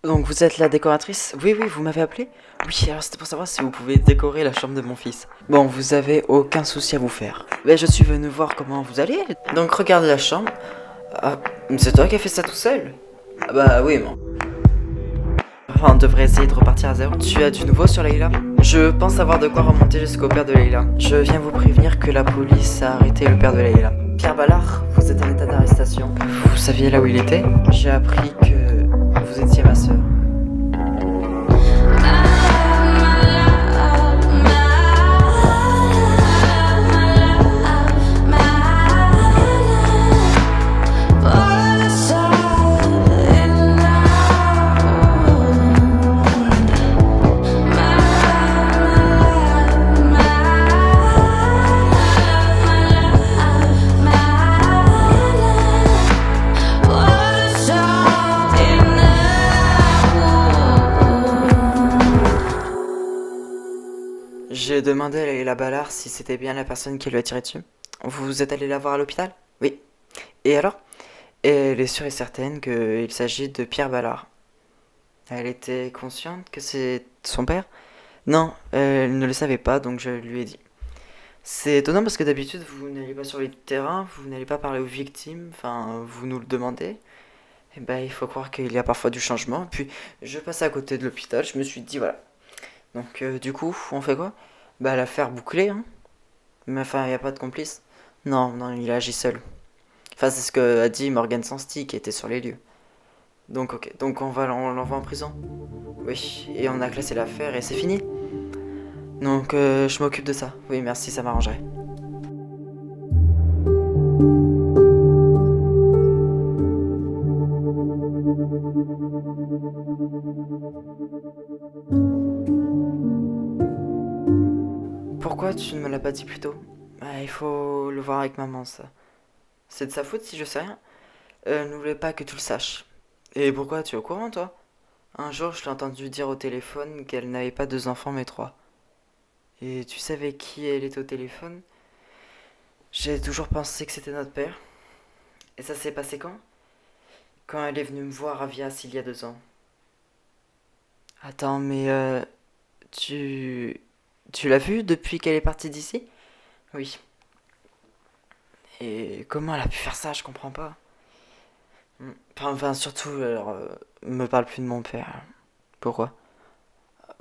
Donc vous êtes la décoratrice? Oui, oui, vous m'avez appelé? Oui, alors c'était pour savoir si vous pouvez décorer la chambre de mon fils. Bon, vous avez aucun souci à vous faire. Mais je suis venu voir comment vous allez. Donc regardez la chambre. Ah, c'est toi qui as fait ça tout seul? Ah bah oui, bon. Enfin, on devrait essayer de repartir à zéro. Tu as du nouveau sur Leïla? Je pense avoir de quoi remonter jusqu'au père de Leïla. Je viens vous prévenir que la police a arrêté le père de Leïla. Pierre Ballard, vous êtes en état d'arrestation. Vous saviez là où il était? J'ai appris que vous étiez ma sœur. J'ai demandé à Leïla Ballard si c'était bien la personne qui lui a tiré dessus. Vous êtes allé la voir à l'hôpital? Oui. Et alors? Elle est sûre et certaine qu'il s'agit de Pierre Ballard. Elle était consciente que c'est son père? Non, elle ne le savait pas, donc je lui ai dit. C'est étonnant parce que d'habitude, vous n'allez pas sur les terrains, vous n'allez pas parler aux victimes, enfin, vous nous le demandez. Et ben, il faut croire qu'il y a parfois du changement. Et puis, je passe à côté de l'hôpital, je me suis dit, voilà. Donc, du coup, on fait quoi? Bah, l'affaire bouclée, hein. Mais enfin, il n'y a pas de complice? Non, non, il agit seul. Enfin, c'est ce que a dit Morgan Sansti qui était sur les lieux. Donc, ok. Donc, on l'envoie en prison? Oui, et on a classé l'affaire et c'est fini. Donc, je m'occupe de ça. Oui, merci, ça m'arrangerait. Pourquoi tu ne me l'as pas dit plus tôt? Bah, il faut le voir avec maman, ça. C'est de sa faute si je sais rien? Ne voulait pas que tu le saches. Et pourquoi tu es au courant, toi? Un jour, je l'ai entendu dire au téléphone qu'elle n'avait pas deux enfants, mais trois. Et tu savais qui elle était au téléphone? J'ai toujours pensé que c'était notre père. Et ça s'est passé quand? Quand elle est venue me voir à Vias il y a 2 ans. Attends, mais tu... Tu l'as vue depuis qu'elle est partie d'ici? Oui. Et comment elle a pu faire ça? Je comprends pas. Enfin, surtout, alors, me parle plus de mon père. Pourquoi?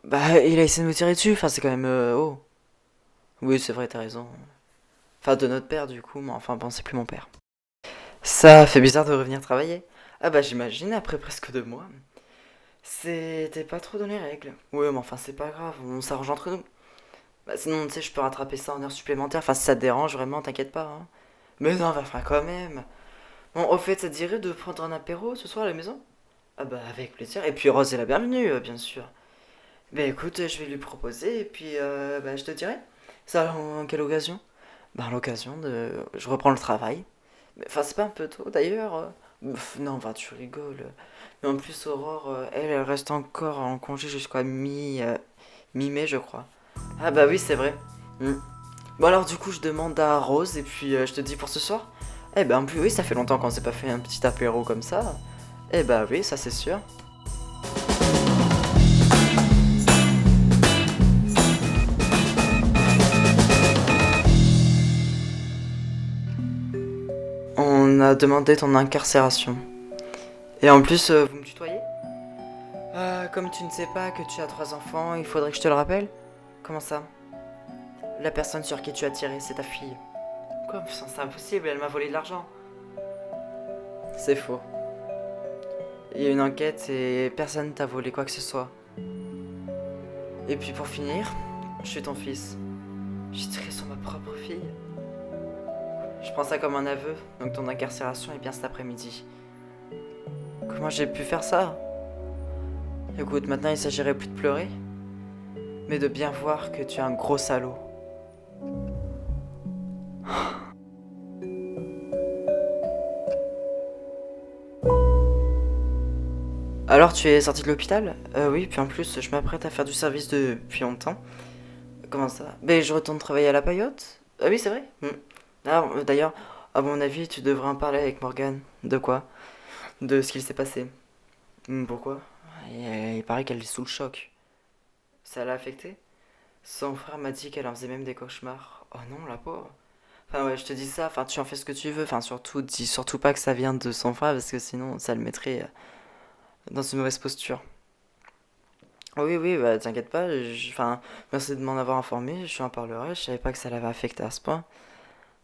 Bah, il a essayé de me tirer dessus, enfin, c'est quand même... oh. Oui, c'est vrai, t'as raison. Enfin, de notre père, du coup, mais enfin, bon, c'est plus mon père. Ça fait bizarre de revenir travailler. Ah bah, j'imagine, après presque 2 mois. C'était pas trop dans les règles. Ouais, mais enfin, c'est pas grave, on s'arrange entre nous. Bah, sinon, tu sais, je peux rattraper ça en heures supplémentaires. Enfin, si ça te dérange, vraiment, t'inquiète pas, hein. Mais non, enfin, quand même. Bon, au fait, ça te dirait de prendre un apéro ce soir à la maison? Ah bah, avec plaisir. Et puis, Rose est la bienvenue, bien sûr. Bah, écoute, je vais lui proposer, et puis, bah, je te dirai. Ça, en quelle occasion? Bah, l'occasion de... Je reprends le travail. Enfin, c'est pas un peu tôt, d'ailleurs? Non, bah, tu rigoles. Mais en plus, Aurore, elle reste encore en congé jusqu'à mi-mai, je crois. Ah bah oui, c'est vrai. Hmm. Bon alors du coup je demande à Rose et puis je te dis pour ce soir. Eh ben en plus oui ça fait longtemps qu'on s'est pas fait un petit apéro comme ça. Eh bah oui ça c'est sûr. On a demandé ton incarcération. Et en plus vous me tutoyez? Comme tu ne sais pas que tu as 3 enfants, il faudrait que je te le rappelle? Comment ça? La personne sur qui tu as tiré c'est ta fille. Quoi? C'est impossible, elle m'a volé de l'argent. C'est faux. Il y a une enquête et personne t'a volé quoi que ce soit. Et puis pour finir, je suis ton fils. J'ai tiré sur ma propre fille. Je prends ça comme un aveu, donc ton incarcération est bien cet après-midi. Comment j'ai pu faire ça? Écoute, maintenant il s'agirait plus de pleurer, mais de bien voir que tu es un gros salaud. Alors tu es sorti de l'hôpital? Oui, puis en plus je m'apprête à faire du service depuis longtemps. Comment ça? Ben je retourne travailler à la paillote? Ah oui, c'est vrai. Alors, d'ailleurs, à mon avis, tu devrais en parler avec Morgane. De quoi? De ce qu'il s'est passé. Pourquoi? Et il paraît qu'elle est sous le choc. Ça l'a affecté? Son frère m'a dit qu'elle en faisait même des cauchemars. Oh non, la pauvre. Enfin ouais, je te dis ça, enfin tu en fais ce que tu veux, enfin surtout, dis surtout pas que ça vient de son frère parce que sinon ça le mettrait dans une mauvaise posture. Oui, oui, bah t'inquiète pas, enfin, merci de m'en avoir informé, je lui en parlerai, je savais pas que ça l'avait affecté à ce point.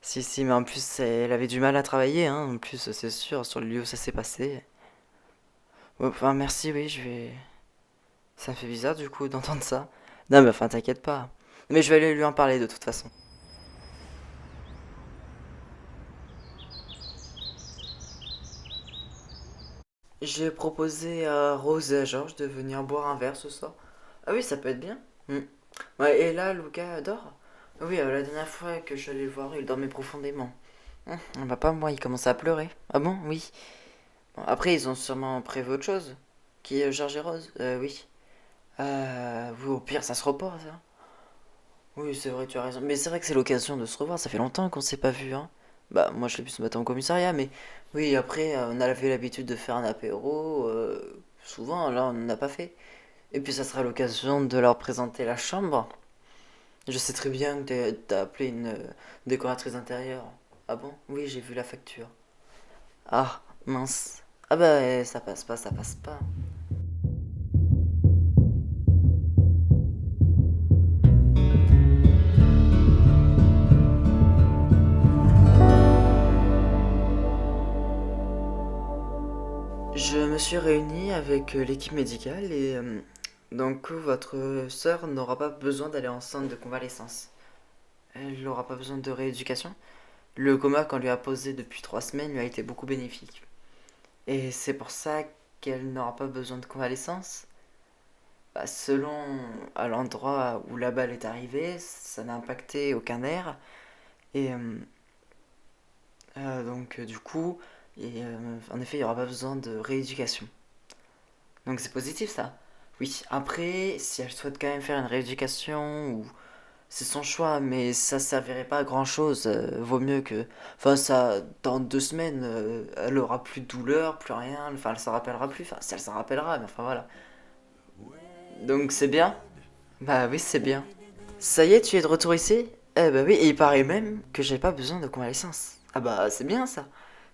Si, si, mais en plus, elle avait du mal à travailler, hein, en plus, c'est sûr, sur le lieu où ça s'est passé. Ouais, enfin, merci, oui, je vais... Ça me fait bizarre, du coup, d'entendre ça. Non, mais enfin, t'inquiète pas. Mais je vais aller lui en parler, de toute façon. J'ai proposé à Rose et à Georges de venir boire un verre ce soir. Ah oui, ça peut être bien. Hmm. Ouais, et là, Lucas dort? Oui, la dernière fois que je suis allé le voir, il dormait profondément. Bah pas moi, il commençait à pleurer. Ah bon? Oui. Bon, après, ils ont sûrement prévu autre chose. Qui est Georges et Rose? Oui. Oui, au pire, ça se repose, hein. Oui, c'est vrai, tu as raison. Mais c'est vrai que c'est l'occasion de se revoir. Ça fait longtemps qu'on s'est pas vu, hein. Bah, moi, je l'ai vu ce matin au commissariat, mais oui, après, on avait l'habitude de faire un apéro. Souvent, là, on n'en a pas fait. Et puis, ça sera l'occasion de leur présenter la chambre. Je sais très bien que t'as appelé une décoratrice intérieure. Ah bon? Oui, j'ai vu la facture. Ah, mince. Ah bah, ça passe pas, ça passe pas. Je me suis réuni avec l'équipe médicale et donc votre sœur n'aura pas besoin d'aller en centre de convalescence. Elle n'aura pas besoin de rééducation. Le coma qu'on lui a posé depuis 3 semaines lui a été beaucoup bénéfique. Et c'est pour ça qu'elle n'aura pas besoin de convalescence. Bah, selon à l'endroit où la balle est arrivée, ça n'a impacté aucun nerf. Et donc du coup, en effet, il n'y aura pas besoin de rééducation. Donc c'est positif ça. Oui, après, si elle souhaite quand même faire une rééducation, ou c'est son choix, mais ça servirait pas à grand chose. Vaut mieux que. Enfin, ça, dans 2 semaines, elle aura plus de douleur, plus rien. Enfin, elle s'en rappellera plus. Enfin, si elle s'en rappellera, mais enfin voilà. Donc c'est bien? Bah oui, c'est bien. Ça y est, tu es de retour ici? Eh bah oui, et il paraît même que j'ai pas besoin de convalescence. Ah bah c'est bien ça.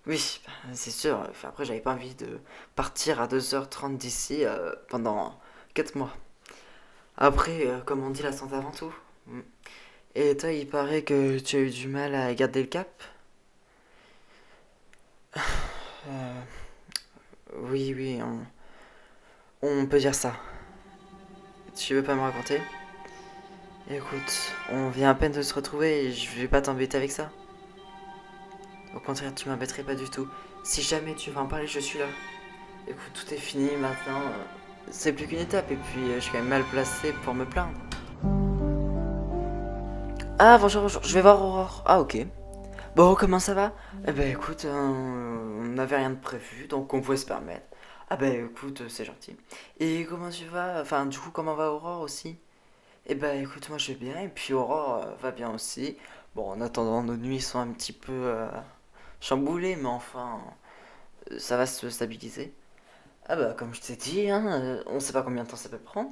Oui, bah, c'est sûr. Enfin, après, j'avais pas envie de partir à 2h30 d'ici pendant 4 mois. Après, comme on dit, la santé avant tout. Mm. Et toi, il paraît que tu as eu du mal à garder le cap? Euh, oui, oui, on peut dire ça. Tu veux pas me raconter? Écoute, on vient à peine de se retrouver et je vais pas t'embêter avec ça. Au contraire, tu m'embêterais pas du tout. Si jamais tu veux en parler, je suis là. Écoute, tout est fini maintenant. C'est plus qu'une étape et puis je suis quand même mal placé pour me plaindre. Ah, bonjour, bonjour, je vais voir Aurore. Ah, ok. Bon, comment ça va? Eh ben écoute, on n'avait rien de prévu, donc on pouvait se permettre. Ah ben écoute, c'est gentil. Et comment tu vas? Enfin, du coup, comment va Aurore aussi? Eh ben écoute, moi je vais bien, et puis Aurore va bien aussi. Bon, en attendant, nos nuits sont un petit peu chamboulées, mais enfin, ça va se stabiliser. Ah bah comme je t'ai dit, hein, on sait pas combien de temps ça peut prendre.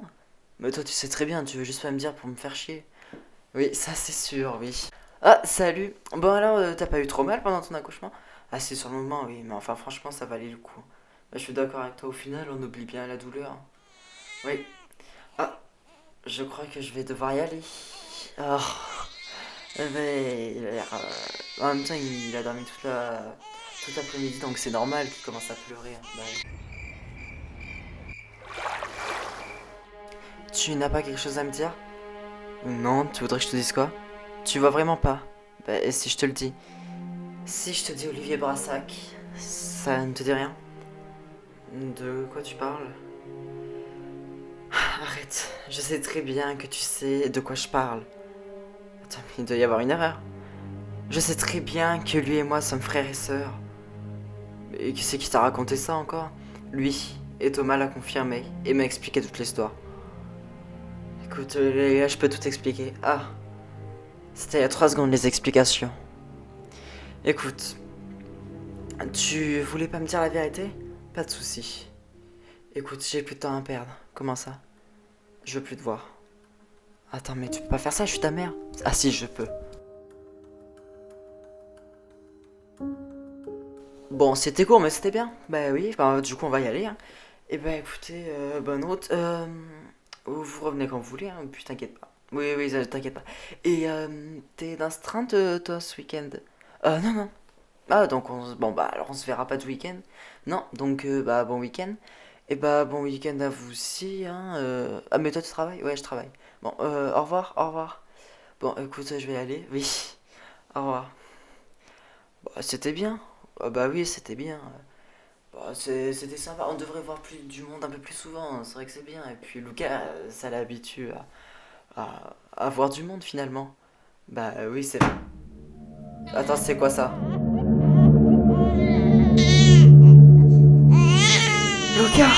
Mais toi tu sais très bien, tu veux juste pas me dire pour me faire chier. Oui, ça c'est sûr, oui. Ah, salut. Bon alors, t'as pas eu trop mal pendant ton accouchement? Ah, c'est sur le moment, oui, mais enfin, franchement, ça valait le coup. Bah, je suis d'accord avec toi, au final, on oublie bien la douleur. Oui. Ah, je crois que je vais devoir y aller. Ah, mais il a l'air, en même temps, il a dormi toute l'après-midi, donc c'est normal qu'il commence à pleurer, hein. Bah, oui. Tu n'as pas quelque chose à me dire? Non, tu voudrais que je te dise quoi? Tu vois vraiment pas? Bah, et si je te le dis? Si je te dis Olivier Brassac, ça ne te dit rien? De quoi tu parles? Arrête, je sais très bien que tu sais de quoi je parle. Attends, mais il doit y avoir une erreur. Je sais très bien que lui et moi sommes frères et sœurs. Et qui c'est qui t'a raconté ça encore? Lui, et Thomas l'a confirmé et m'a expliqué toute l'histoire. Écoute, les gars, je peux tout expliquer. Ah, c'était il y a 3 secondes les explications. Écoute, tu voulais pas me dire la vérité? Pas de souci. Écoute, j'ai plus de temps à perdre. Comment ça? Je veux plus te voir. Attends, mais tu peux pas faire ça, je suis ta mère. Ah si, je peux. Bon, c'était court, mais c'était bien. Bah oui, bah, du coup, on va y aller, hein. Et bah écoutez, bonne route. Vous revenez quand vous voulez, hein, puis t'inquiète pas. Oui, oui, t'inquiète pas. Et t'es d'astreinte, toi, ce week-end? Non, non. Ah, donc bon, bah alors on se verra pas de week-end. Non, donc bah bon week-end. Et bah bon week-end à vous aussi, hein. Ah, mais toi tu travailles? Ouais, je travaille. Bon, au revoir, au revoir. Bon, écoute, je vais y aller. Oui, au revoir. Bah, c'était bien. Ah, bah oui, c'était bien. Bah, c'était sympa. On devrait voir plus du monde un peu plus souvent, hein. C'est vrai que c'est bien. Et puis Lucas, ça l'habitue à voir du monde finalement. Bah oui, c'est vrai. Attends, c'est quoi ça? Lucas!